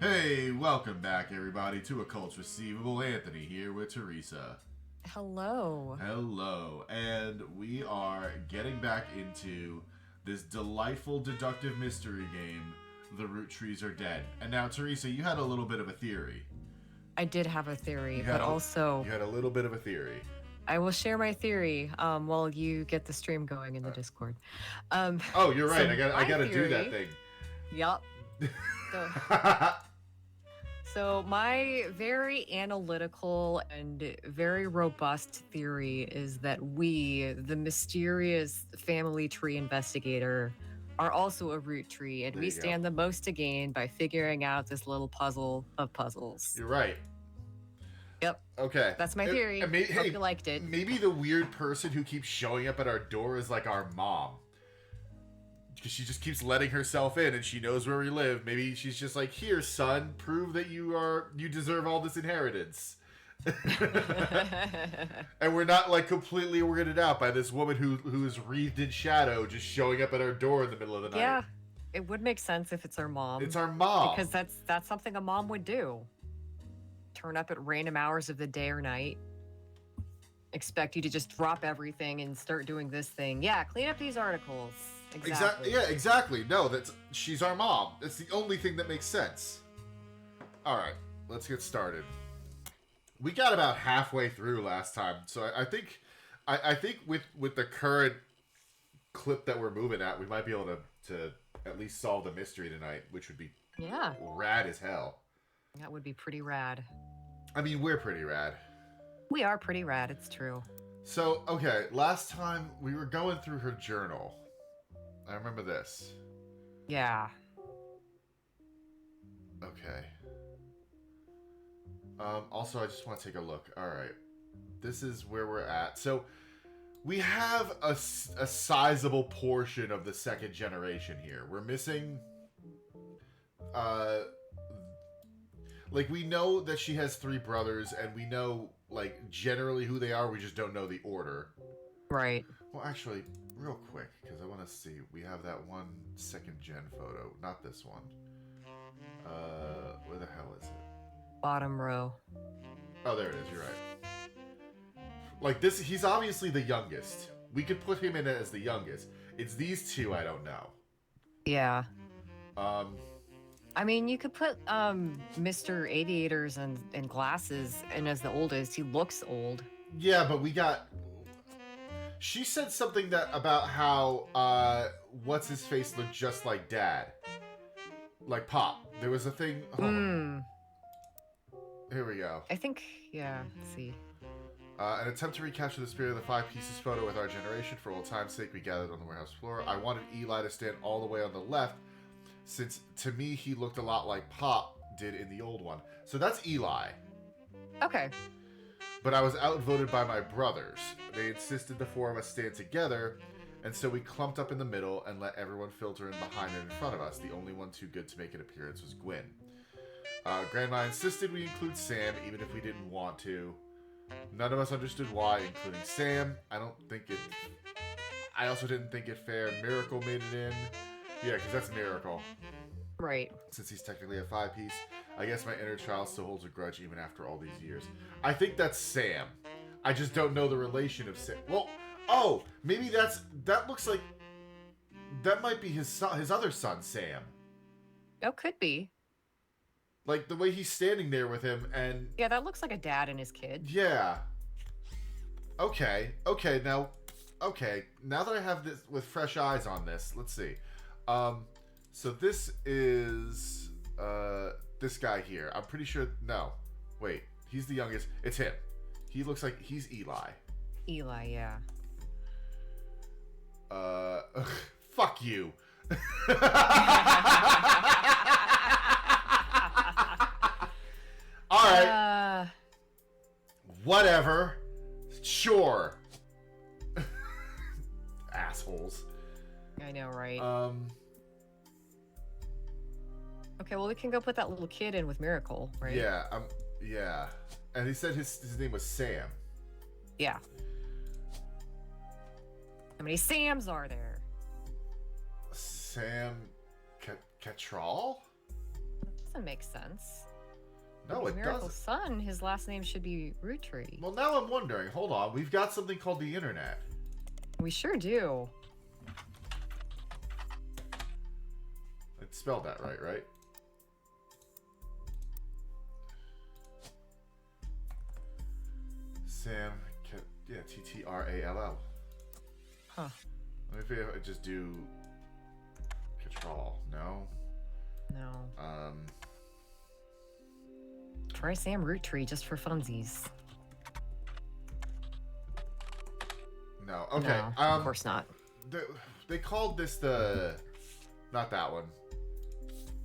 Hey, welcome back everybody to Occults Receivable. Anthony here with Teresa. Hello. Hello, and we are getting back into this delightful deductive mystery game, The Roottrees Are Dead. And now, Teresa, you had a little bit of a theory. I did have a theory, You but also you had a little bit of a theory. I will share my theory while you get the stream going in the Discord. Oh, you're right. So I got to do theory, that thing. Yup. So my very analytical and very robust theory is that we, the mysterious family tree investigator, are also a root tree, and we stand the most to gain by figuring out this little puzzle of puzzles. You're right. Yep. Okay. That's my theory. Hope you liked it. Maybe the weird person who keeps showing up at our door is like our mom. Because she just keeps letting herself in and she knows where we live. Maybe she's just like, here, son, prove that you deserve all this inheritance. And we're not like completely weirded out by this woman who is wreathed in shadow just showing up at our door in the middle of the night. Yeah. It would make sense if it's our mom. It's our mom. Because that's something a mom would do. Turn up at random hours of the day or night. Expect you to just drop everything and start doing this thing. Yeah, clean up these articles. Exactly. Yeah, exactly. No, she's our mom. It's the only thing that makes sense. All right, let's get started. We got about halfway through last time, so I think with the current clip that we're moving at, we might be able to at least solve the mystery tonight, which would be rad as hell. That would be pretty rad. I mean, we're pretty rad. We are pretty rad, it's true. So, okay, last time we were going through her journal. I remember this. Yeah. Okay. Also, I just want to take a look. All right. This is where we're at. So, we have a sizable portion of the second generation here. We're missing... like, we know that she has 3 brothers, and we know, like, generally who they are. We just don't know the order. Right. Well, actually, real quick, because I want to see. We have that one second gen photo. Not this one. Where the hell is it? Bottom row. Oh, there it is. You're right. Like, this, he's obviously the youngest. We could put him in as the youngest. It's these two I don't know. Yeah. I mean, you could put Mr. Aviators and glasses in as the oldest. He looks old. Yeah, but we got... She said something about how, what's-his-face looked just like Dad. Like Pop. There was a thing... Hold on. Here we go. I think, yeah, let's see. An attempt to recapture the spirit of the 5 pieces photo with our generation. For old time's sake, we gathered on the warehouse floor. I wanted Eli to stand all the way on the left, since to me he looked a lot like Pop did in the old one. So that's Eli. Okay. But I was outvoted by my brothers. They insisted the 4 of us stand together, and so we clumped up in the middle and let everyone filter in behind and in front of us. The only one too good to make an appearance was Gwen. Grandma insisted we include Sam, even if we didn't want to. None of us understood why, including Sam. I also didn't think it fair. Miracle made it in. Yeah, because that's Miracle. Right. Since he's technically a 5-piece. I guess my inner child still holds a grudge even after all these years. I think that's Sam. I just don't know the relation of Sam. Well, oh, maybe that looks like... That might be his son, his other son, Sam. Oh, could be. Like, the way he's standing there with him, and... Yeah, that looks like a dad and his kid. Yeah. Okay, now that I have this with fresh eyes on this, let's see. So this is, this guy here. I'm pretty sure, no. Wait, he's the youngest. It's him. He looks like he's Eli. Eli, yeah. Fuck you. All right. Whatever. Sure. Assholes. I know, right? Okay, well, we can go put that little kid in with Miracle, right? Yeah, yeah. And he said his name was Sam. Yeah. How many Sams are there? Sam Cattrall? doesn't make sense. No, it Miracle doesn't. Son, his last name should be Roottree. Well, now I'm wondering. Hold on. We've got something called the internet. We sure do. It spelled that right? Sam, yeah, T-T-R-A-L-L. Huh. Let me I just do control. No. No. Try Sam Roottree just for funsies. No. Okay. No, of course not. They called this not that one.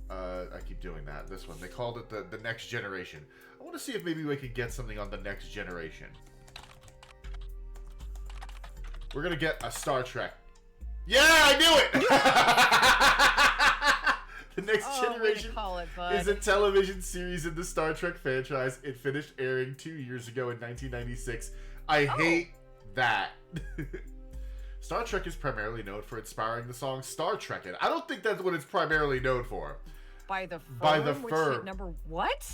I keep doing that. This one. They called it the next generation. I want to see if maybe we could get something on the next generation. We're gonna get a Star Trek. Yeah, I knew it. The next generation is a television series in the Star Trek franchise. It finished airing 2 years ago in 1996. I hate that. Star Trek is primarily known for inspiring the song Star Trekkin'. I don't think that's what it's primarily known for. By the Firm, which hit number what?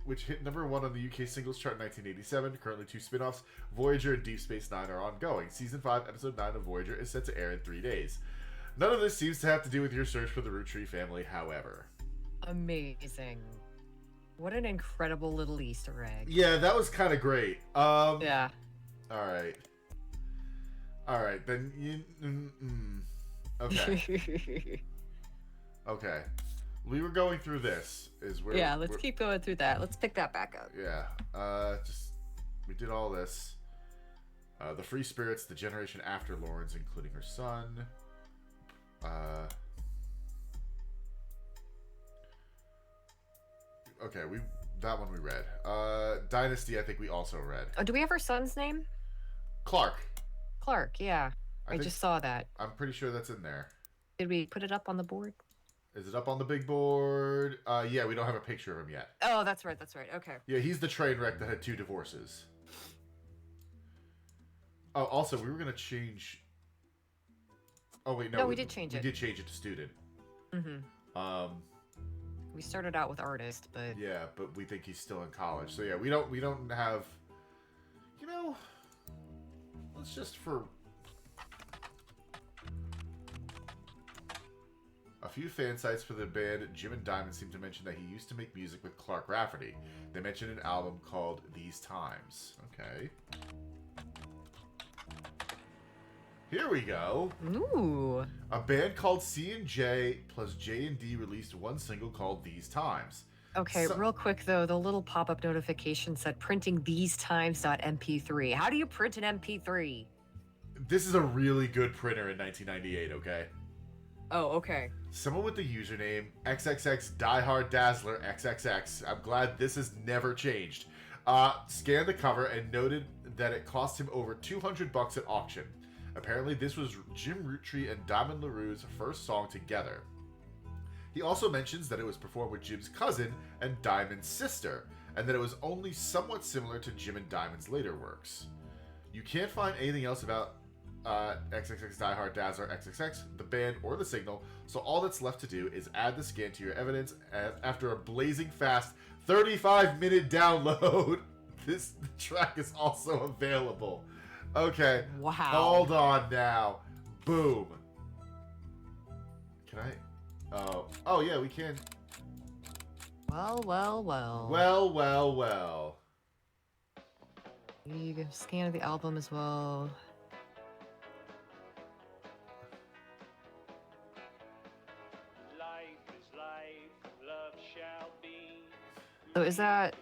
Which hit number 1 on the UK singles chart in 1987. Currently 2 spin-offs, Voyager and Deep Space Nine, are ongoing. Season 5, Episode 9 of Voyager is set to air in 3 days. None of this seems to have to do with your search for the Roottrie family, however. Amazing. What an incredible little Easter egg. Yeah, that was kind of great. Yeah. Alright, then you... Okay. Okay. We were going through this. Yeah, let's keep going through that. Let's pick that back up. Yeah. We did all this. The Free Spirits, the generation after Lawrence, including her son. Okay, that one we read. Dynasty, I think we also read. Oh, do we have her son's name? Clark, yeah. I just saw that. I'm pretty sure that's in there. Did we put it up on the board? Is it up on the big board? Yeah, we don't have a picture of him yet. Oh, that's right. Okay. Yeah, he's the train wreck that had 2 divorces. Oh, also, we were going to change... Oh, wait, no. We did change it. We did change it to student. Mm-hmm. We started out with artist, but... Yeah, but we think he's still in college. So, yeah, we don't have... You know... Let's just for... A few fan sites for the band, Jim and Diamond seem to mention that he used to make music with Clark Rafferty. They mentioned an album called These Times. Okay. Here we go. Ooh. A band called C&J plus J&D released one single called These Times. Okay, real quick though, the little pop-up notification said printing thesetimes.mp3. How do you print an MP3? This is a really good printer in 1998, okay? Oh, okay. Someone with the username XXX Diehard Dazzler XXX. I'm glad this has never changed. Scanned the cover and noted that it cost him over $200 at auction. Apparently, this was Jim Roottree and Diamond LaRue's first song together. He also mentions that it was performed with Jim's cousin and Diamond's sister, and that it was only somewhat similar to Jim and Diamond's later works. You can't find anything else about XXX Diehard Dazzler XXX, the band, or the signal, so all that's left to do is add the scan to your evidence after a blazing fast 35-minute download. This track is also available. Okay. Wow. Hold on now. Boom. Can I? Oh yeah, we can. Well. Well. You can scan the album as well. So is that...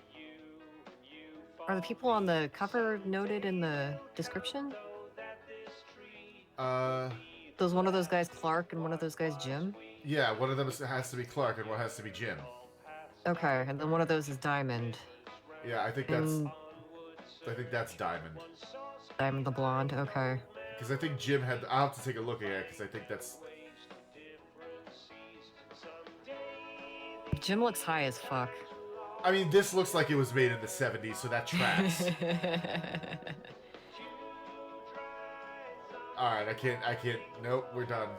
Are the people on the cover noted in the description? Those one of those guys Clark and one of those guys Jim? Yeah, one of them has to be Clark and one has to be Jim. Okay, and then one of those is Diamond. Yeah, I think that's Diamond. Diamond the blonde, okay. Because I think Jim had... I'll have to take a look at it, because I think that's... Jim looks high as fuck. I mean, this looks like it was made in the 70s, so that tracks. Alright, I can't... Nope, we're done.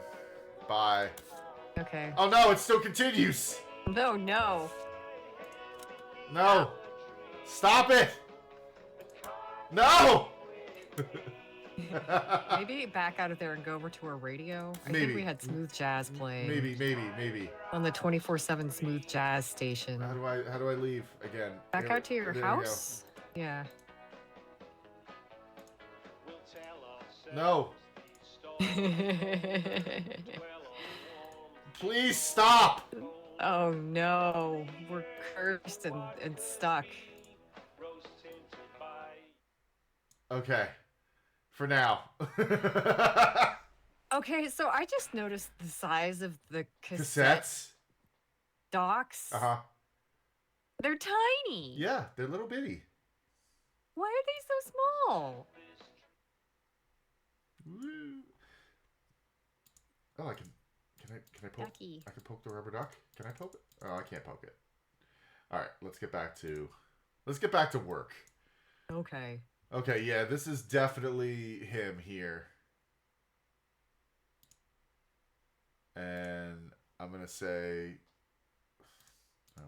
Bye. Okay. Oh no, it still continues! No, no. No! Stop it! No! Maybe back out of there and go over to our radio. I think we had smooth jazz playing. Maybe. On the 24/7 smooth jazz station. How do I leave again? Back out to your house? Yeah. No. Please stop. Oh no. We're cursed and stuck. Okay. For now. Okay, so I just noticed the size of the Cassettes? docks. Uh-huh. They're tiny. Yeah, they're little bitty. Why are they so small? Woo. Oh, can I poke? Ducky. I can poke the rubber duck. Can I poke it? Oh, I can't poke it. All right, let's get back to work. Okay. Okay, yeah, this is definitely him here. And I'm going to say, no,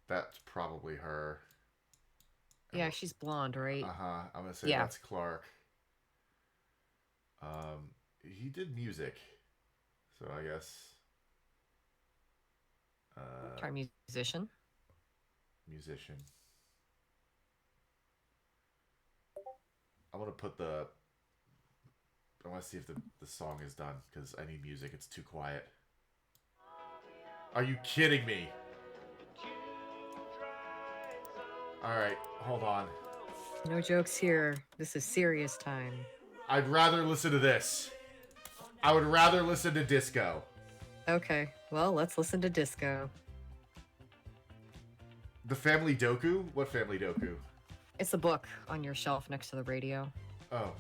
that's probably her. Yeah, she's blonde, right? Uh-huh. I'm going to say that's Clark. He did music. So I guess try musician. Musician. I want to see if the song is done, because I need music. It's too quiet. Are you kidding me? Alright, hold on. No jokes here. This is serious time. I'd rather listen to this. I would rather listen to disco. Okay, well, let's listen to disco. The Family Doku? What Family Doku? It's a book on your shelf next to the radio. Oh.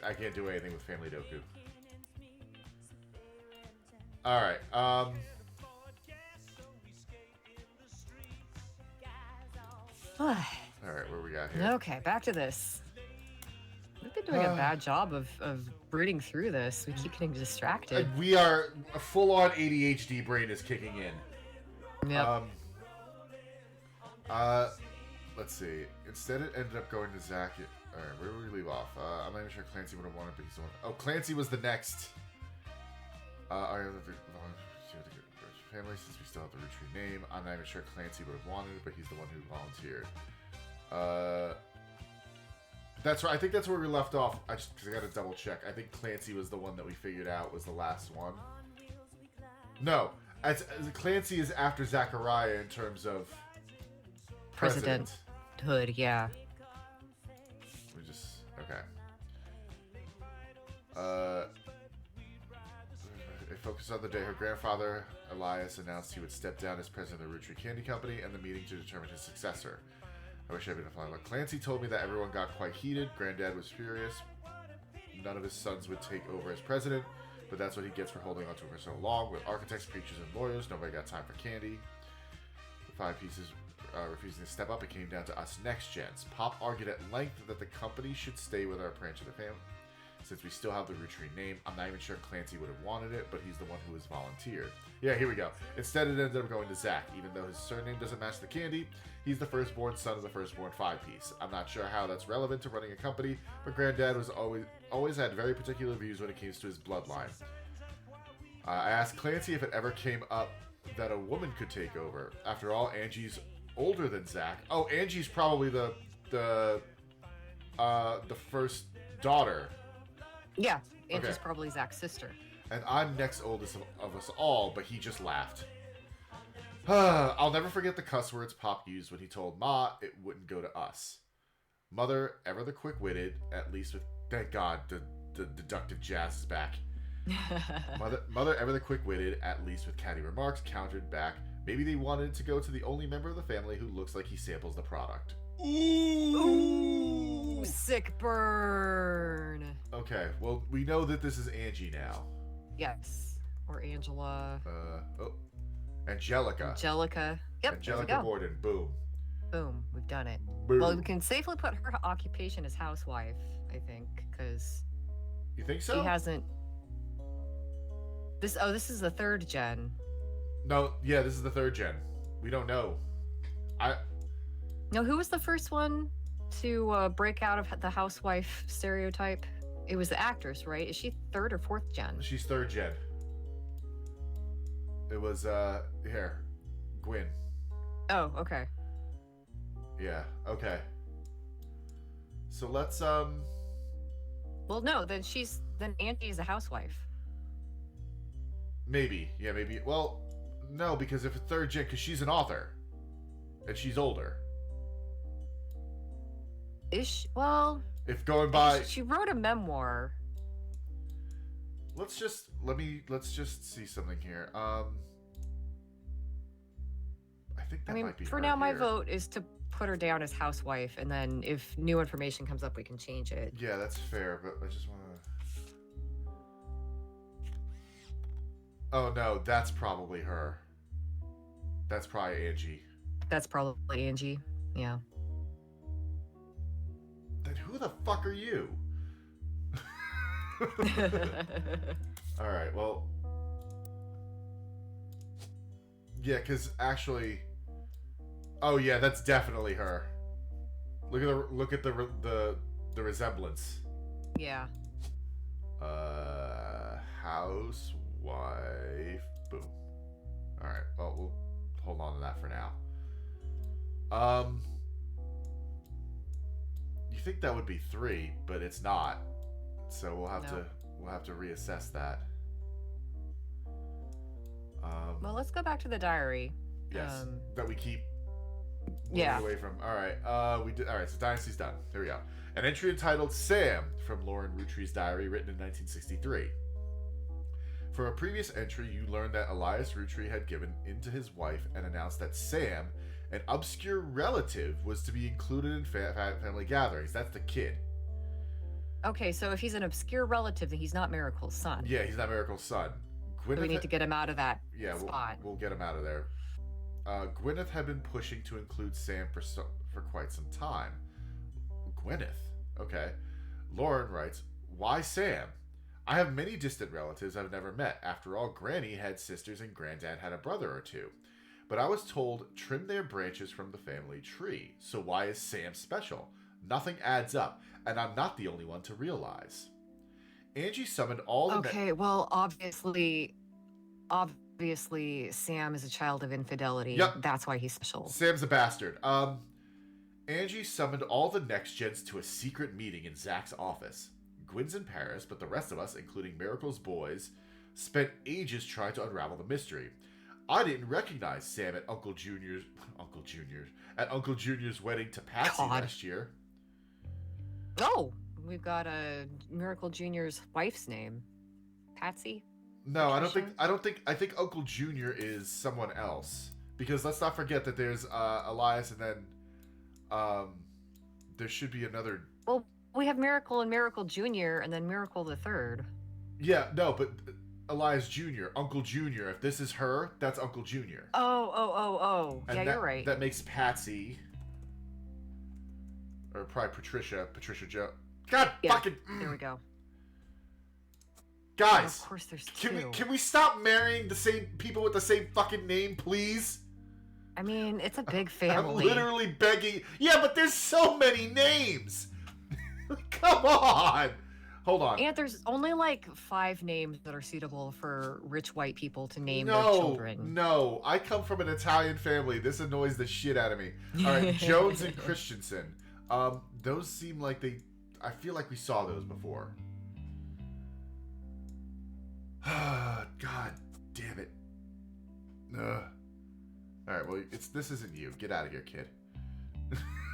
I can't do anything with Family Doku. Alright, Alright, what we got here? Okay, back to this. We've been doing a bad job of reading through this. We keep getting distracted. We are... A full-on ADHD brain is kicking in. Yep. Let's see. Instead, it ended up going to Zach. Alright, where did we leave off? I'm not even sure Clancy would have wanted, but he's the one. Oh, Clancy was the next. Family, since we still have the Roottree name. I'm not even sure Clancy would have wanted it, but he's the one who volunteered. That's right. I think that's where we left off. Because I got to double check. I think Clancy was the one that we figured out was the last one. No, as Clancy is after Zachariah in terms of presidenthood. Yeah. We just okay. It focused on the day her grandfather Elias announced he would step down as president of the Roottree Candy Company and the meeting to determine his successor. I wish I had been flying. But Clancy told me that everyone got quite heated. Granddad was furious. None of his sons would take over as president, but that's what he gets for holding on to it for so long. With architects, preachers, and lawyers, nobody got time for candy. The five pieces refusing to step up, it came down to us next gens. Pop argued at length that the company should stay with our branch of the family. Since we still have the Roottree name, I'm not even sure Clancy would have wanted it, but he's the one who has volunteered. Yeah, here we go. Instead, it ended up going to Zach. Even though his surname doesn't match the candy, he's the firstborn son of the firstborn five-piece. I'm not sure how that's relevant to running a company, but Granddad was always had very particular views when it came to his bloodline. I asked Clancy if it ever came up that a woman could take over. After all, Angie's older than Zach. Oh, Angie's probably the first daughter. Yeah, Angie's probably Zach's sister. And I'm next oldest of us all, but he just laughed. I'll never forget the cuss words Pop used when he told Ma it wouldn't go to us. Mother, ever the quick-witted, at least with... Thank God, the deductive jazz is back. Mother, ever the quick-witted, at least with catty remarks, countered back. Maybe they wanted to go to the only member of the family who looks like he samples the product. Ooh, sick burn. Okay, well, we know that this is Angie now. Yes. Or Angela. Angelica. Angelica. Yep. Angelica Borden. Boom. Boom. We've done it. Boom. Well, we can safely put her occupation as housewife. I think, because You think he so? hasn't. This is the third gen. No, yeah, this is the third gen. We don't know. I No, who was the first one to break out of the housewife stereotype? It was the actress, right? Is she third or fourth gen? She's third gen. It was here, Gwyn. Oh, okay. Yeah. Okay. So let's Well, no, then Angie is a housewife. maybe. Yeah, maybe. Well, no, because if it's third gen, because she's an author, and she's older. Is she? Well, If going by, she wrote a memoir. let's just see something here. I think that might be for her now, my here. vote is to put her down as housewife, and then if new information comes up, we can change it. Yeah, that's fair, but I just want to. Oh no, that's probably her. That's probably Angie. That's probably Angie. Yeah. Then who the fuck are you? All right, well, yeah, because actually, oh yeah, that's definitely her. Look at the resemblance. Yeah. Housewife. Boom. All right. Well, we'll hold on to that for now. You think that would be 3, but it's not. So we'll have to reassess that. Well, let's go back to the diary. Yes. That we keep Yeah. away from. All right. We did. All right. So Dynasty's done. Here we go. An entry entitled "Sam" from Lauren Roottree's diary, written in 1963. For a previous entry, you learned that Elias Roottree had given in to his wife and announced that Sam, an obscure relative, was to be included in family gatherings. That's the kid. Okay, so if he's an obscure relative, then he's not Miracle's son. Yeah, he's not Miracle's son. So we need to get him out of that spot. We'll get him out of there. Gwyneth had been pushing to include Sam for quite some time. Gwyneth? Okay. Lauren writes, "Why Sam? I have many distant relatives I've never met. After all, Granny had sisters and Granddad had a brother or two. But I was told, trim their branches from the family tree. So why is Sam special? Nothing adds up, and I'm not the only one to realize." Angie summoned all the... Okay, well, obviously, Sam is a child of infidelity. Yep. That's why he's special. Sam's a bastard. Angie summoned all the next gens to a secret meeting in Zach's office. Gwyn's in Paris, but the rest of us, including Miracle's boys, spent ages trying to unravel the mystery. I didn't recognize Sam at Uncle Junior's wedding to Patsy last year. Oh, we've got a Miracle Junior's wife's name, Patsy. No, Patricia? I think Uncle Junior is someone else. Because let's not forget that there's Elias, and then there should be another. Well, we have Miracle and Miracle Junior, and then Miracle the Third. Yeah, no, but Elias Jr., Uncle Jr. If this is her, that's Uncle Jr. Oh. And Yeah, that, you're right. That makes Patsy, or probably Patricia Joe. God fucking. There we go. Guys, of course, there's two. Can we stop marrying the same people with the same fucking name, please? I mean, it's a big family. I'm literally begging. Yeah, but there's so many names. Come on. Hold on. And there's only like 5 names that are suitable for rich white people to name their children. No, I come from an Italian family. This annoys the shit out of me. All right, Jones and Christensen. Those seem like I feel like we saw those before. God damn it. All right, well, this isn't you. Get out of here, kid.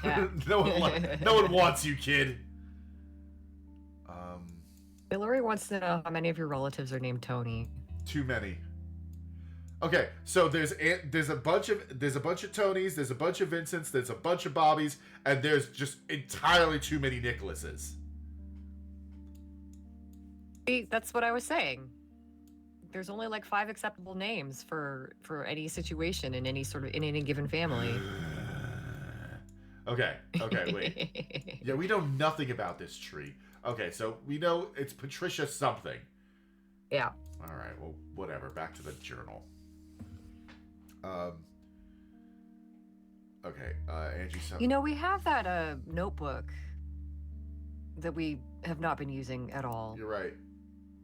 Yeah. no one wants you, kid. Hillary wants to know how many of your relatives are named Tony. Too many. Okay, so there's a bunch of Tonys, there's a bunch of Vincents, there's a bunch of Bobbies, and there's just entirely too many Nicholases. See, that's what I was saying. There's only like 5 acceptable names for any situation in any given family. Okay, wait. Yeah, we know nothing about this tree. Okay, so we know it's Patricia something. Yeah. All right, well, whatever. Back to the journal. Okay, Angie. You know, we have that notebook that we have not been using at all. You're right.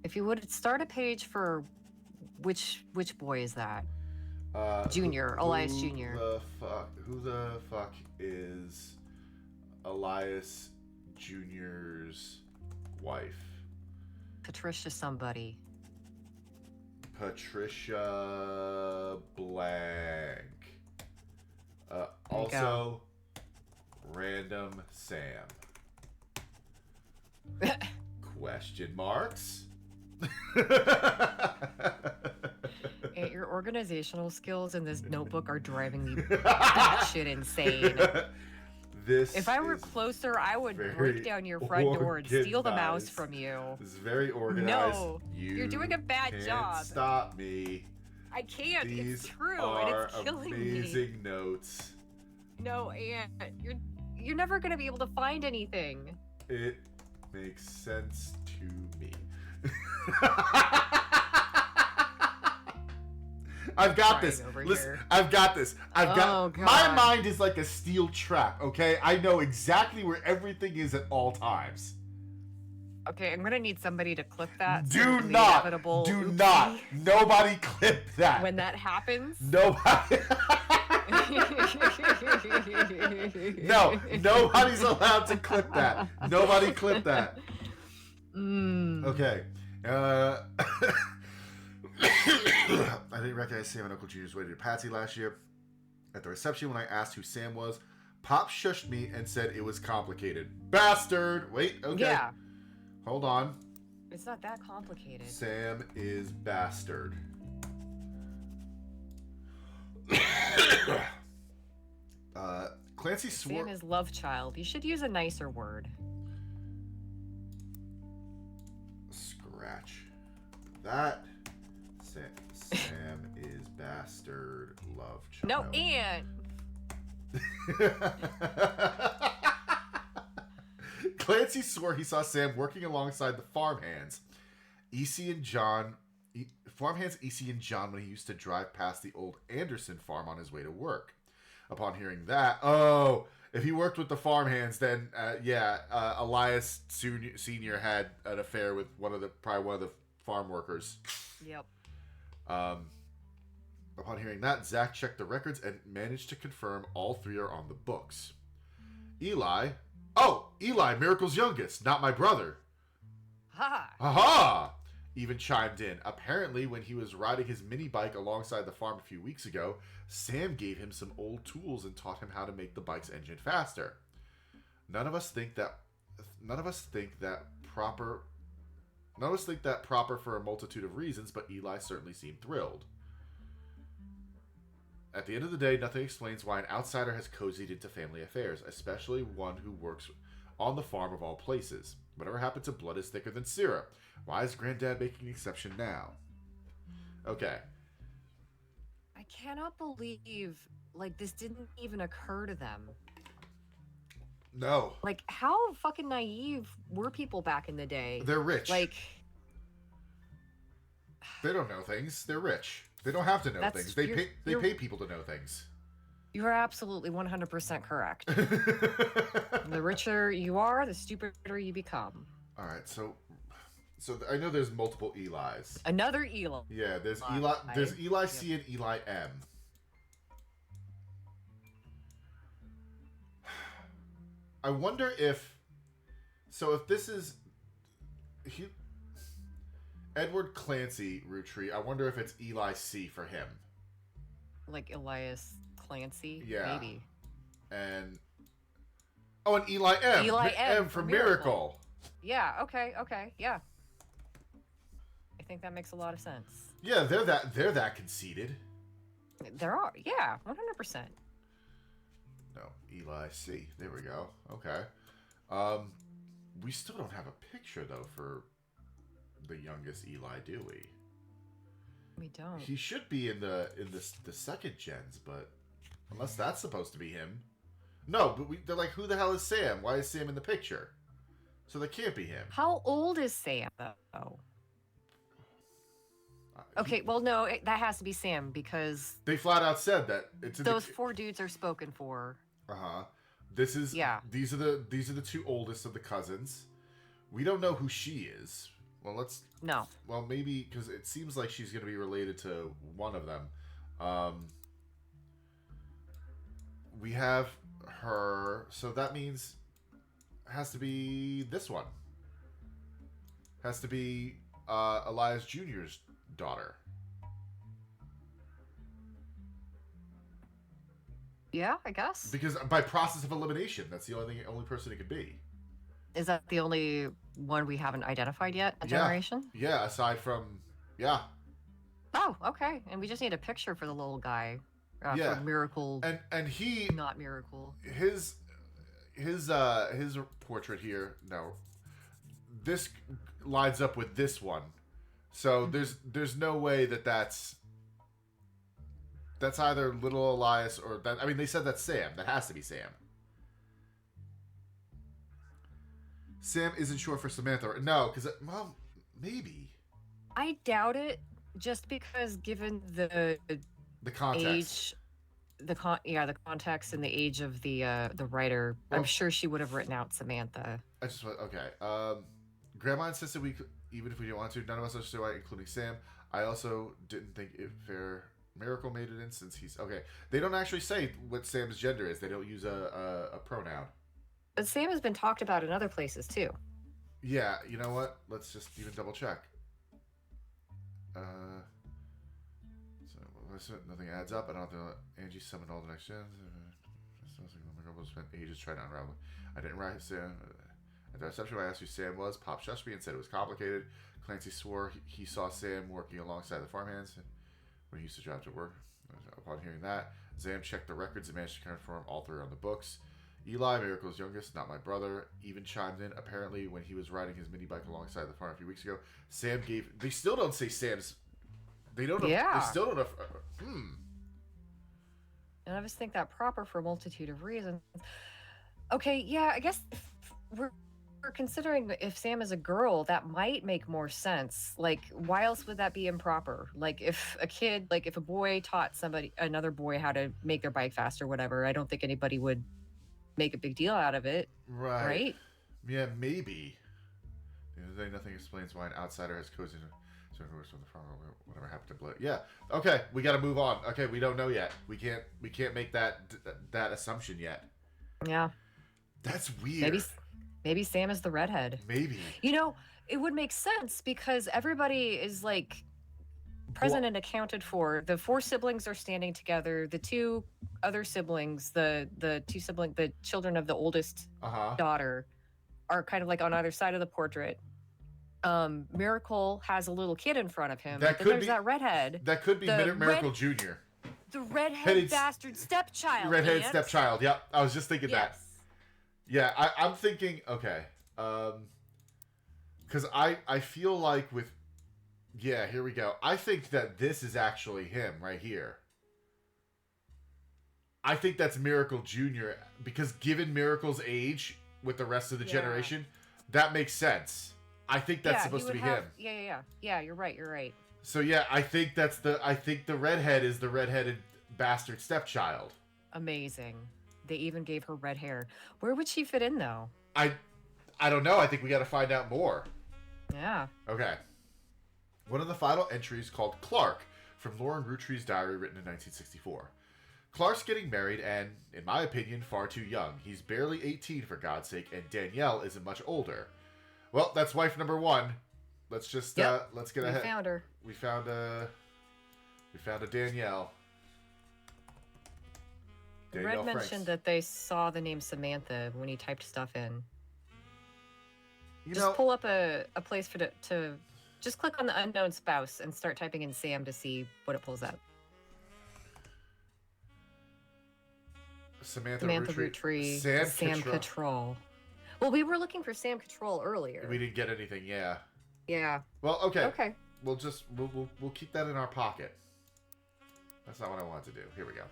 If you would start a page for which boy is that? Junior, Elias Junior. Who the fuck is Elias Junior's wife? Patricia somebody. Patricia Blank. Also, random Sam. Question marks? Hey, your organizational skills in this notebook are driving me batshit insane. If I were closer, I would break down your front door and steal the mouse from you. This is very organized. No, you're doing a bad can't job. Stop me. I can't. These it's true, are and it's killing amazing me. Notes. No, Aunt, you're never gonna be able to find anything. It makes sense to me. I've got this. Listen, I've got this. God. My mind is like a steel trap, okay? I know exactly where everything is at all times. Okay, I'm gonna need somebody to clip that. Do not. Nobody clip that. When that happens. Nobody. No, nobody's allowed to clip that. Nobody clip that. Okay. I didn't recognize Sam and Uncle Junior's way to Patsy last year. At the reception, when I asked who Sam was, Pop shushed me and said it was complicated. Bastard! Wait, okay. Yeah. Hold on. It's not that complicated. Sam is bastard. Clancy swore... Sam is love child. You should use a nicer word. Scratch. That... Sam is bastard love child. No, Aunt! Clancy swore he saw Sam working alongside the farmhands, EC and John... Farmhands EC and John when he used to drive past the old Anderson farm on his way to work. Upon hearing that, if he worked with the farmhands, then Elias Senior had an affair with probably one of the farm workers. Yep. Upon hearing that, Zach checked the records and managed to confirm all three are on the books. Eli, Miracle's youngest, not my brother. Ha! Aha! Even chimed in. Apparently, when he was riding his mini bike alongside the farm a few weeks ago, Sam gave him some old tools and taught him how to make the bike's engine faster. None of us think that proper for a multitude of reasons, but Eli certainly seemed thrilled. At the end of the day, nothing explains why an outsider has cozied into family affairs, especially one who works on the farm of all places. Whatever happened to blood is thicker than syrup? Why is Granddad making an exception now? Okay. I cannot believe, this didn't even occur to them. No. How fucking naive were people back in the day? They're rich. They don't know things. They're rich. They don't have to know things. They pay people to know things. You are absolutely 100% correct. The richer you are, the stupider you become. All right, so I know there's multiple Elis. Another Eli. Yeah, there's Eli. There's Eli C and Eli M. I wonder if this is Edward Clancy Roottree, I wonder if it's Eli C for him. Like Elias Clancy? Yeah. Maybe. And Eli M. Eli M for Miracle. Yeah, okay, yeah. I think that makes a lot of sense. Yeah, they're that conceited. There are, yeah, 100%. No, Eli C. There we go. Okay. We still don't have a picture though for the youngest Eli, do we? We don't. He should be in the second gens, but unless that's supposed to be him. No, but they're like, who the hell is Sam? Why is Sam in the picture? So that can't be him. How old is Sam though? Okay, well, no, that has to be Sam because they flat out said that it's in those four dudes are spoken for. This is These are the two oldest of the cousins. We don't know who she is. Well, Well, maybe because it seems like she's going to be related to one of them. We have her, so that means it has to be this one. Has to be Elias Jr.'s daughter. Yeah, I guess. Because by process of elimination, that's the only person it could be. Is that the only one we haven't identified yet? A generation? Yeah, aside from Oh, okay. And we just need a picture for the little guy. For Miracle. And he not Miracle. His portrait here. No, this lines up with this one. So there's no way that's either little Elias or that. I mean, they said that's Sam. That has to be Sam. Sam isn't sure for Samantha. No, because well, maybe. I doubt it, just because given the context, age, the context and the age of the writer, well, I'm sure she would have written out Samantha. I just went Grandma insisted even if we didn't want to, none of us understood why, including Sam. I also didn't think it fair. Miracle made it in since he's okay. They don't actually say what Sam's gender is. They don't use a pronoun. But Sam has been talked about in other places too. Yeah, you know what? Let's just even double check. So nothing adds up. I don't know. Angie summoned all the next gens. We'll spend ages trying to unravel. I didn't write Sam. At the reception, I asked who Sam was. Pop shushed me and said it was complicated. Clancy swore he saw Sam working alongside the farmhands when he used to drive to work. Upon hearing that, Sam checked the records and managed to confirm all three on the books. Eli, Miracle's youngest, not my brother, even chimed in. Apparently, when he was riding his mini bike alongside the farm a few weeks ago, Sam gave. They still don't say Sam's. They don't. Yeah. They still don't. And I just think that proper for a multitude of reasons. Okay, yeah, I guess we're considering if Sam is a girl, that might make more sense. Like, why else would that be improper? Like, if a boy taught another boy how to make their bike faster, whatever, I don't think anybody would make a big deal out of it. Right? Yeah, maybe. Nothing explains why an outsider has cozy from the farm. Whatever happened to Blake? Yeah. Okay, we got to move on. Okay, we don't know yet. We can't make that assumption yet. Yeah. That's weird. Maybe Sam is the redhead. Maybe. You know, it would make sense because everybody is like present and accounted for. The four siblings are standing together. The two other siblings, the children of the oldest daughter, are kind of like on either side of the portrait. Miracle has a little kid in front of him. There's that redhead. That could be Miracle Jr. The redhead bastard stepchild. Redhead stepchild. Yep, I was just thinking that. Yeah, I'm thinking, okay. Because I feel like with... Yeah, here we go. I think that this is actually him right here. I think that's Miracle Jr. Because given Miracle's age with the rest of the generation, that makes sense. I think that's supposed to be him. Yeah, you're right. So yeah, I think the redhead is the redheaded bastard stepchild. Amazing. They even gave her red hair. Where would she fit in, though? I don't know. I think we got to find out more. Yeah. Okay. One of the final entries called Clark from Lauren Rootree's diary written in 1964. Clark's getting married and, in my opinion, far too young. He's barely 18, for God's sake, and Danielle isn't much older. Well, that's wife number one. Let's just, let's get ahead. We found her. We found a Danielle. Red mentioned that they saw the name Samantha when he typed stuff in. Just pull up a place to just click on the unknown spouse and start typing in Sam to see what it pulls up. Samantha Roottree. Sam Cattrall. Well, we were looking for Sam Cattrall earlier. We didn't get anything. Yeah. Yeah. Well, okay. Okay. We'll keep that in our pocket. That's not what I wanted to do. Here we go.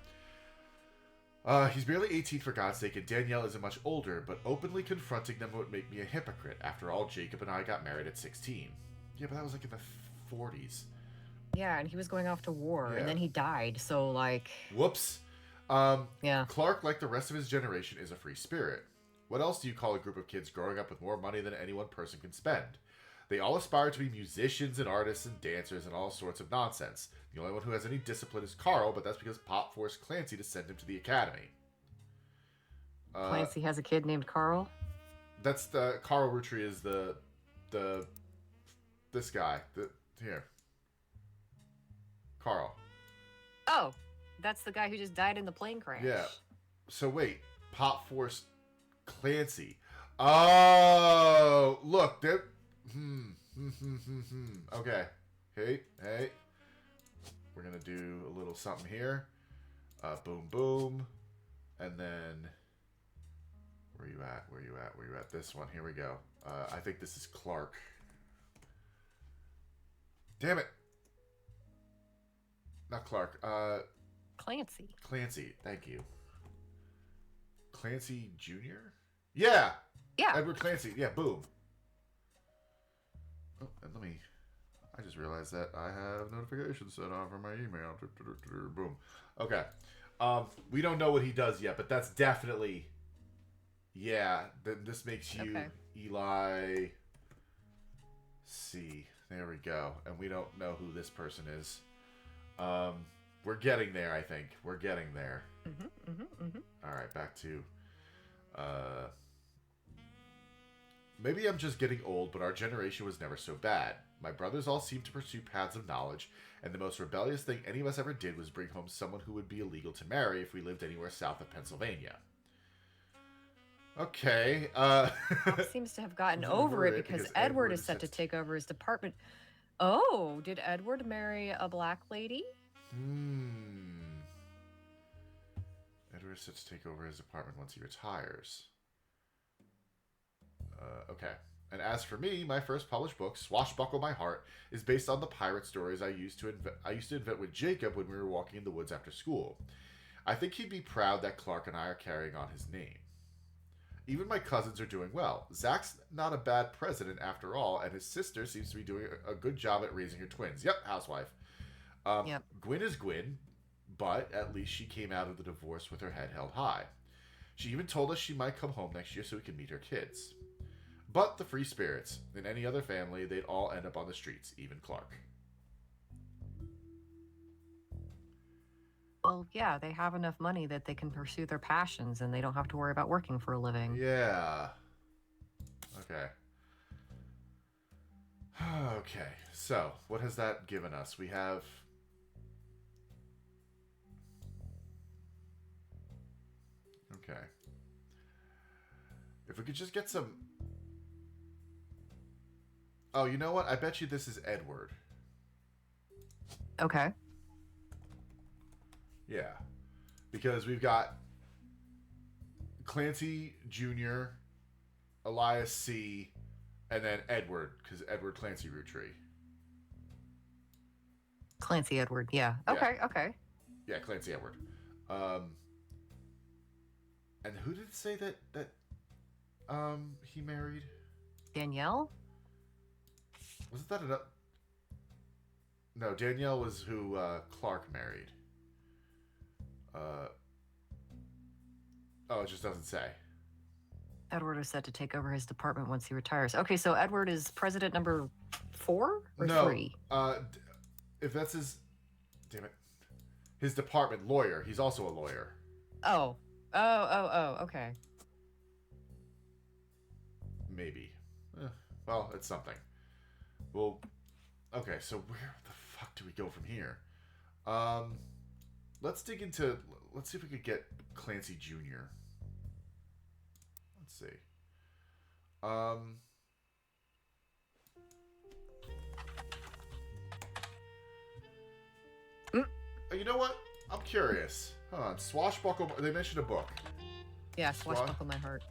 He's barely 18 for God's sake, and Danielle isn't much older, but openly confronting them would make me a hypocrite. After all, Jacob and I got married at 16. Yeah, but that was like in the 40s. Yeah, and he was going off to war, Yeah. and then he died, so, like... Whoops. Yeah. Clark, like the rest of his generation, is a free spirit. What else do you call a group of kids growing up with more money than any one person can spend? They all aspire to be musicians and artists and dancers and all sorts of nonsense. The only one who has any discipline is Carl, but that's because Pop forced Clancy to send him to the academy. Clancy has a kid named Carl? That's the... Carl Roottree is the... This guy. Here. Carl. Oh, that's the guy who just died in the plane crash. Yeah. So wait. Pop forced Clancy. Oh! Look, they're... Okay. Hey. We're gonna do a little something here. Boom, boom. And then... Where you at? This one. Here we go. I think this is Clark. Damn it. Not Clark. Clancy. Clancy. Thank you. Clancy Jr.? Yeah! Yeah. Edward Clancy. Yeah, boom. Oh, and I just realized that I have notifications set on for my email. Boom. Okay. We don't know what he does yet, but that's definitely... Yeah, this makes you Okay. Eli C. There we go. And we don't know who this person is. We're getting there, I think. We're getting there. All right, back to... Maybe I'm just getting old, but our generation was never so bad. My brothers all seemed to pursue paths of knowledge, and the most rebellious thing any of us ever did was bring home someone who would be illegal to marry if we lived anywhere south of Pennsylvania. Okay, Pop seems to have gotten over it because Edward is set to take over his department. Oh, did Edward marry a black lady? Edward is set to take over his apartment once he retires. Okay. And as for me, my first published book, Swashbuckle My Heart, is based on the pirate stories I used to invent with Jacob when we were walking in the woods after school. I think he'd be proud that Clark and I are carrying on his name. Even my cousins are doing well. Zach's not a bad president after all, and his sister seems to be doing a good job at raising her twins. Yep, housewife. Yep. Gwyn is Gwyn, but at least she came out of the divorce with her head held high. She even told us she might come home next year so we can meet her kids. But the free spirits. In any other family, they'd all end up on the streets, even Clark. Well, yeah, they have enough money that they can pursue their passions and they don't have to worry about working for a living. Yeah. Okay. Okay, so what has that given us? We have... Okay. If we could just get some... Oh, you know what? I bet you this is Edward. Okay. Yeah. Because we've got Clancy Jr., Elias C., and then Edward, because Edward Clancy Roottree. Clancy Edward, yeah. Okay, Yeah. okay. Yeah, Clancy Edward. And who did it say that he married? Danielle? Wasn't that enough? No, Danielle was who Clark married. Oh, it just doesn't say. Edward is set to take over his department once he retires. Okay, so Edward is president number 4 or No, 3? if that's his... Damn it. His department, lawyer. He's also a lawyer. Oh, okay. Maybe. Well, it's something. Well, okay, so where the fuck do we go from here? Let's dig into... Let's see if we could get Clancy Jr. Let's see. You know what? I'm curious. Hold on. Swashbuckle... They mentioned a book. Yeah, Swashbuckle My Heart.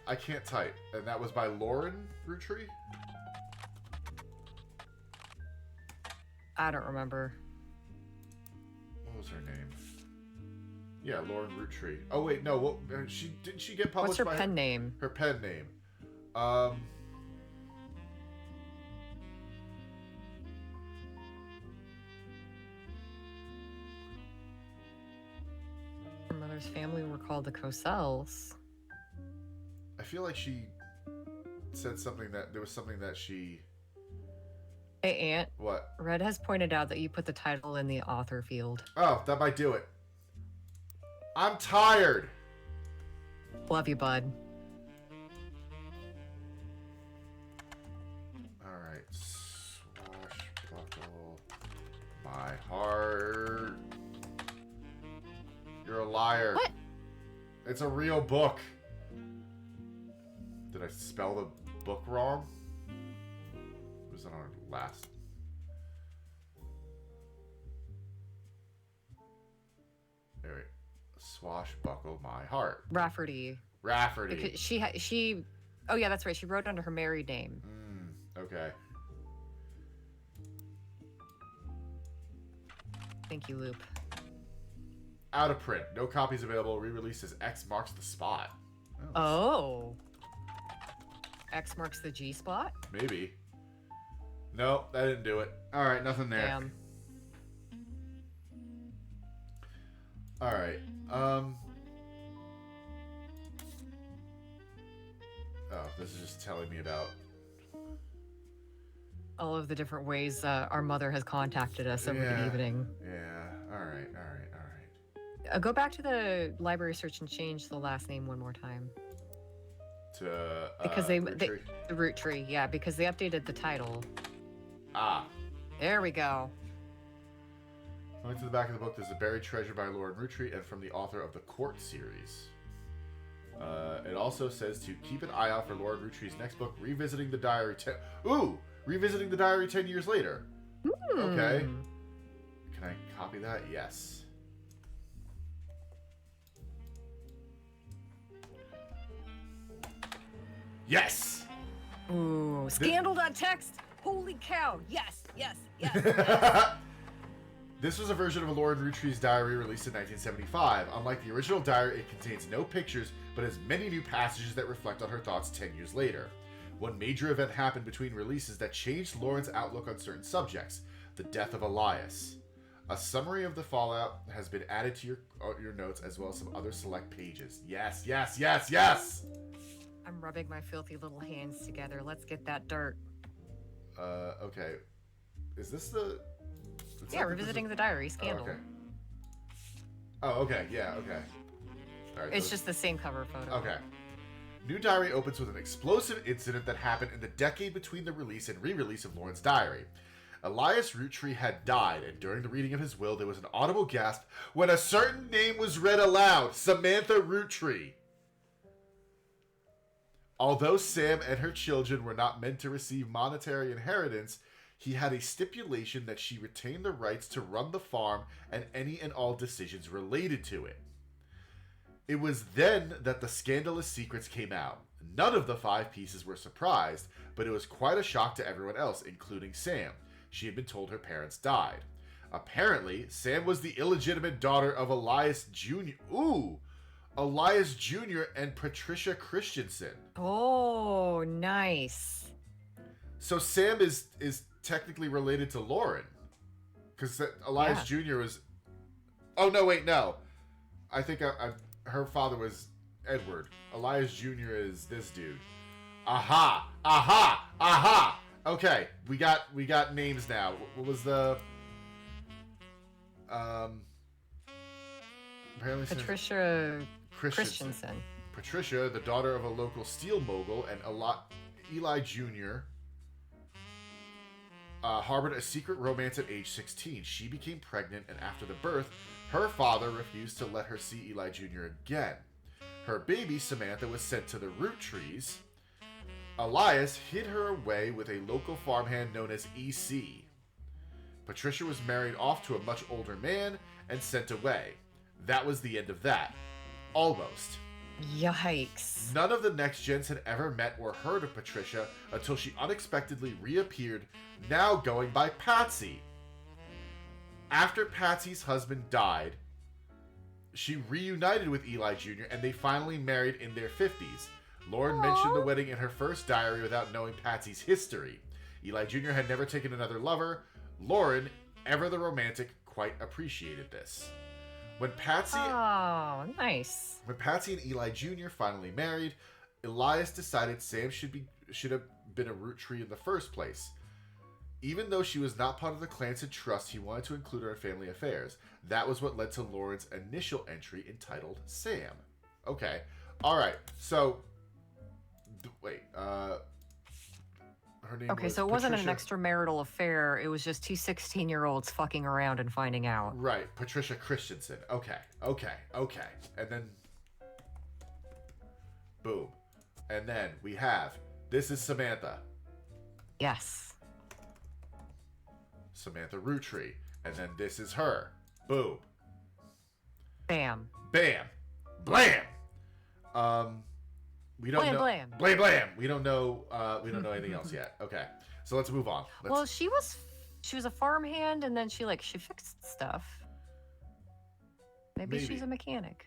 I can't type. And that was by Lauren Roottrees? I don't remember. What was her name? Yeah, Lauren Roottree. Oh wait, no. What? Didn't she get published? What's her pen name? Her pen name. Her mother's family were called the Coselles. I feel like she said something that there was something that she. Hey, Aunt. What? Red has pointed out that you put the title in the author field. Oh, that might do it. I'm tired. Love you, bud. Alright. Swashbuckle my heart. You're a liar. What? It's a real book. Did I spell the book wrong? Was it on our last? There we go. Swashbuckle my heart. Rafferty. Rafferty. Because she. Oh yeah, that's right. She wrote under her married name. Okay. Thank you, Loop. Out of print. No copies available. Re-release as X marks the spot. Oh. X marks the G spot? Maybe. No, that didn't do it. Alright, nothing there. Damn. Alright. Oh, this is just telling me about... All of the different ways our mother has contacted us over the evening. Yeah. Alright. Go back to the library search and change the last name one more time. To, because the Roottree, yeah, because they updated the title. Ah. There we go. Going to the back of the book, there's a buried treasure by Lauren Roottree and from the author of the Court series. It also says to keep an eye out for Lauren Roottree's next book, Revisiting the Diary 10 years later. Okay. Can I copy that? Yes. Yes! Ooh, scandal.txt. Holy cow. Yes. This was a version of Lauren Rootree's diary released in 1975. Unlike the original diary, it contains no pictures, but has many new passages that reflect on her thoughts 10 years later. One major event happened between releases that changed Lauren's outlook on certain subjects: the death of Elias. A summary of the fallout has been added to your notes, as well as some other select pages. Yes! I'm rubbing my filthy little hands together. Let's get that dirt. Okay. Is this the... Yeah, Revisiting the Diary, Scandal. Oh, okay. Yeah, okay. All right, it's just the same cover photo. Okay. New diary opens with an explosive incident that happened in the decade between the release and re-release of Lauren's diary. Elias Roottree had died, and during the reading of his will, there was an audible gasp when a certain name was read aloud: Samantha Roottree. Although Sam and her children were not meant to receive monetary inheritance, he had a stipulation that she retain the rights to run the farm and any and all decisions related to it. It was then that the scandalous secrets came out. None of the 5 pieces were surprised, but it was quite a shock to everyone else, including Sam. She had been told her parents died. Apparently, Sam was the illegitimate daughter of Elias Jr. Elias Jr. and Patricia Christensen. Oh, nice. So Sam is technically related to Lauren, because Elias Jr. was... Oh, no, wait, no. I think her father was Edward. Elias Jr. is this dude. Aha! Okay, we got names now. What was the... apparently Patricia Christensen. Patricia, the daughter of a local steel mogul, and Eli Jr. Harbored a secret romance at age 16. She became pregnant, and after the birth, her father refused to let her see Eli Jr. again. Her baby, Samantha, was sent to the Roottrees. Elias hid her away with a local farmhand known as E.C. Patricia was married off to a much older man and sent away. That was the end of that. Almost. Yikes. None of the next gens had ever met or heard of Patricia until she unexpectedly reappeared, now going by Patsy. After Patsy's husband died, she reunited with Eli Jr. and they finally married in their 50s. Lauren mentioned the wedding in her first diary without knowing Patsy's history. Eli Jr. had never taken another lover. Lauren, ever the romantic, quite appreciated this. When Patsy When Patsy and Eli Jr. finally married, Elias decided Sam should have been a Roottree in the first place. Even though she was not part of the Clancy trust, he wanted to include her in family affairs. That was what led to Lauren's initial entry entitled Sam. Okay. Alright. So, wait. Her name Okay, was so it wasn't an Patricia- extramarital affair. It was just two 16-year-olds fucking around and finding out. Right. Patricia Christensen. Okay. And then, boom. And then we have, this is Samantha. Yes. Samantha Roottree. And then this is her. Boom. Bam. Bam. Blam. We don't Blam, know. blam. Blam blam. We don't know. We don't know anything else yet. Okay. So let's move on. Well, she was a farmhand, and then she fixed stuff. Maybe she's a mechanic.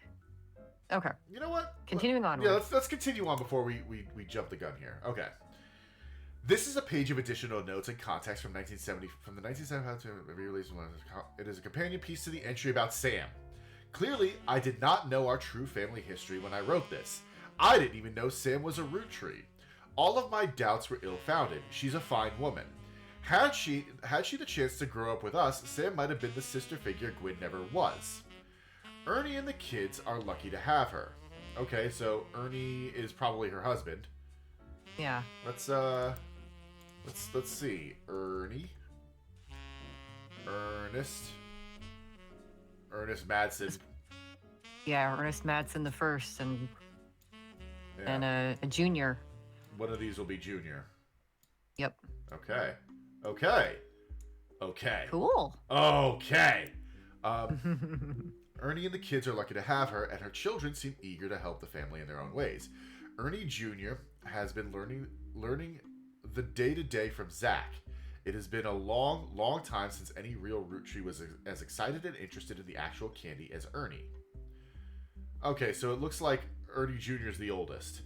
Okay. You know what? Continuing on. Yeah, let's continue on before we jump the gun here. Okay. This is a page of additional notes and context from the 1970 release. It is a companion piece to the entry about Sam. Clearly, I did not know our true family history when I wrote this. I didn't even know Sam was a Roottree. All of my doubts were ill-founded. She's a fine woman. Had she the chance to grow up with us, Sam might have been the sister figure Gwyn never was. Ernie and the kids are lucky to have her. Okay, so Ernie is probably her husband. Yeah. Let's see. Ernest Madsen. Yeah, Ernest Madsen the first, and a junior. One of these will be junior. Yep. Okay. Cool. Okay. Ernie and the kids are lucky to have her, and her children seem eager to help the family in their own ways. Ernie Jr. has been learning the day-to-day from Zach. It has been a long, long time since any real Roottree was as excited and interested in the actual candy as Ernie. Okay, so it looks like Ernie Jr. is the oldest.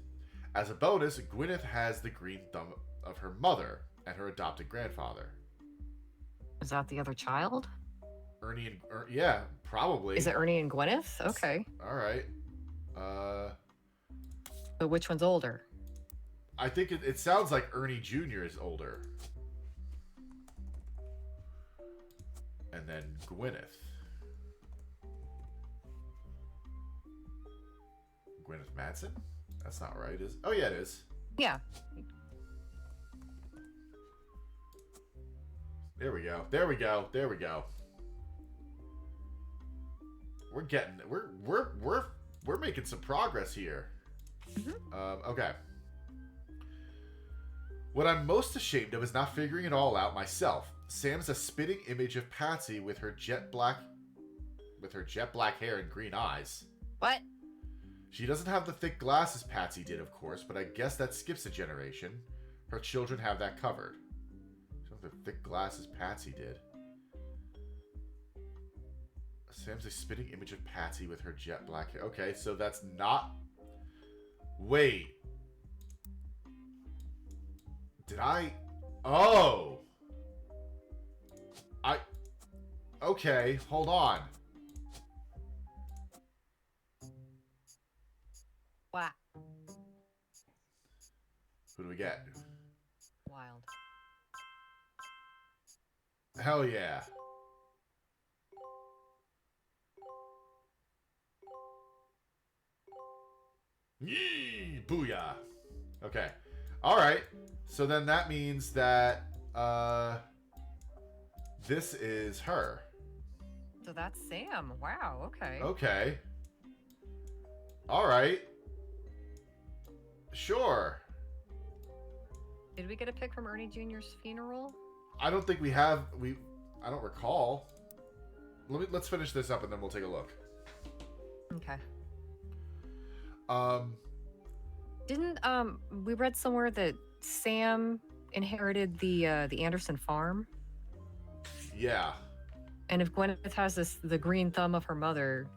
As a bonus, Gwyneth has the green thumb of her mother and her adopted grandfather. Is that the other child? Ernie and... yeah, probably. Is it Ernie and Gwyneth? Okay. All right. But which one's older? I think it sounds like Ernie Jr. is older. And then Gwyneth. Gwyneth Madsen? That's not right, is it? Oh, yeah, it is. Yeah. There we go. We're making some progress here. Okay. What I'm most ashamed of is not figuring it all out myself. Sam's a spitting image of Patsy with her jet black hair and green eyes. What? She doesn't have the thick glasses Patsy did, of course, but I guess that skips a generation. Her children have that covered. She doesn't have the thick glasses Patsy did. Sam's a spitting image of Patsy with her jet black hair. Okay, so that's not... Wait. Did I... Oh! Okay, hold on. Wow. Who do we get? Wild. Hell yeah. Yee! Booyah! Okay. Alright. So then that means that, this is her. So that's Sam. Wow, okay. Okay. Alright. Sure. Did we get a pic from Ernie Jr.'s funeral? I don't think we have... I don't recall. Let's finish this up and then we'll take a look. Okay. Didn't we read somewhere that Sam inherited the Anderson farm? Yeah. And if Gwyneth has the green thumb of her mother,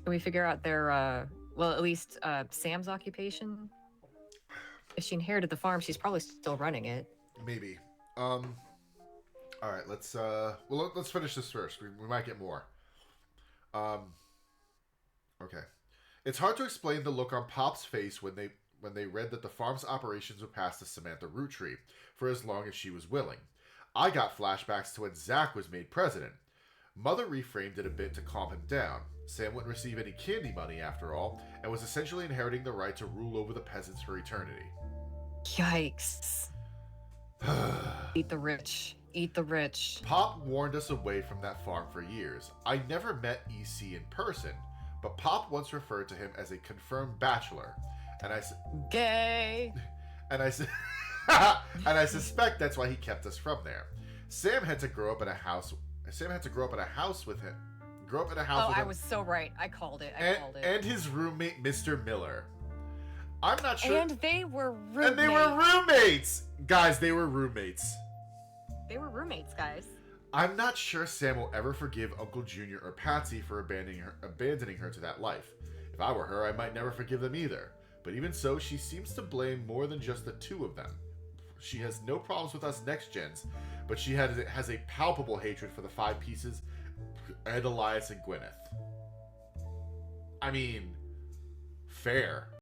can we figure out their well, at least Sam's occupation? If she inherited the farm, she's probably still running it. Maybe. All right, let's finish this first. We might get more. Um, okay. It's hard to explain the look on Pop's face when they read that the farm's operations would pass to Samantha Roottree for as long as she was willing. I got flashbacks to when Zach was made president. Mother reframed it a bit to calm him down. Sam wouldn't receive any candy money after all, and was essentially inheriting the right to rule over the peasants for eternity. Yikes. Eat the rich. Eat the rich. Pop warned us away from that farm for years. I never met EC in person, but Pop once referred to him as a confirmed bachelor. And I said, gay. And I said, and I suspect that's why he kept us from there. Sam had to grow up in a house. Sam had to grow up in a house with him. Grow up in a house with him. I was so right. I called it. And his roommate, Mr. Miller. I'm not sure. And they were roommates. And they were roommates. Guys, they were roommates. They were roommates, guys. I'm not sure Sam will ever forgive Uncle Junior or Patsy for abandoning her to that life. If I were her, I might never forgive them either. But even so, she seems to blame more than just the two of them. She has no problems with us next gens, but she has a palpable hatred for the Five Pieces, Ed, Elias, and Gwyneth. I mean, fair.